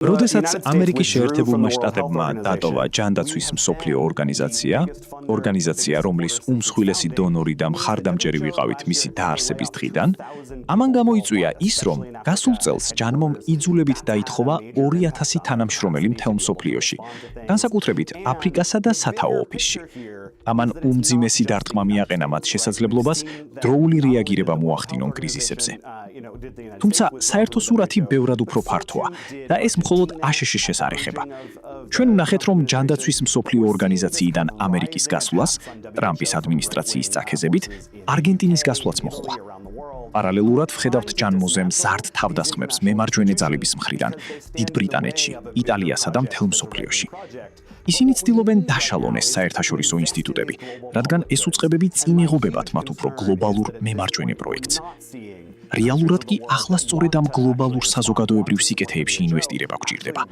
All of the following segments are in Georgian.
როდესაც ამერიკის შეერთებულმა შტატებმა დატოვა ჯანდაცვის მსოფლიო ორგანიზაცია, რომლის უმსხვილესი დონორი და მხარდამჭერი ვიყავით მისი დაარსების დღიდან, ამან გამოიწვია ის, რომ გასულ წელს ჯანმომ იძულებით დაითხოვა 2000 თანამშრომელი მთელ მსოფლიოში, განსაკუთრებით აფრიკასა და სათაო ოფისში. ამან უმძიმესი დარტყმა მიაყენა მათ შესაძლებლობას დროული რეაგირება მოახდინონ კრიზისებზე. თუმცა საერთო სურათი ბევრად უფრო ფართოა და ეს მხოლოდ აშშ-ს ეხება. ჩვენ ვნახეთ, რომ ჯანდაცვის მსოფლიო ორგანიზაციიდან ამერიკის გასვლას, ტრამპის ადმინისტრაციის წაქეზებით, არგენტინის გასვლაც მოჰყვა. პარალელურად ვხედავთ ჯანმოზე მზარდ თავდასხმებს მემარჯვენე ძალების მხრიდან დიდ ბრიტანეთში, იტალიასა და მთელ მსოფლიოში. ისინი ცდილობენ დაშალონ ეს საერთაშორისო ინსტიტუტები, რადგან ეს უწყებები წინ ეღობებათ მათ უფრო გლობალურ მემარჯვენე პროექტს. რეალურად კი ახლა სწორედ ამ გლობალურ საზოგადოებრივ სიკეთეებში ინვესტირება გვჭირდება.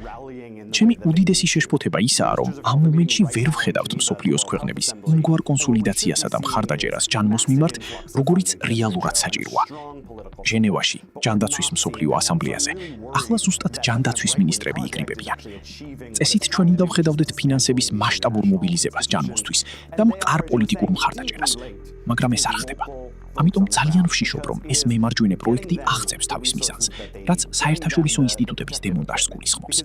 ჩემი უდიდესი შეშფოთება ისაა, რომ ამ მომენტში ვერ ვხედავთ მსოფლიოს ქვეყნების იმგვარ კონსოლიდაციასა და მხარდაჭერას ჯანმოს მიმართ, როგორიც რეალურად საჭიროა. ჟენევაში, ჯანდაცვის მსოფლიო ასამბლეაზე, ახლა ზუსტად ჯანდაცვის მინისტრები იკრიბებიან. წესით ჩვენ უნდა ვხედავდეთ ფინანსების მასშტაბურ მობილიზებას ჯანმოსთვის და მყარ პოლიტიკურ მხარდაჭერას, მაგრამ ეს არ ხდება. ამიტომ ძალიან ვშიშობ, რომ ეს მემარჯვენე პროექტი აღწევს თავის მიზანს, რაც საერთაშორისო ინსტიტუტების დემონტაჟს გულისხმობს.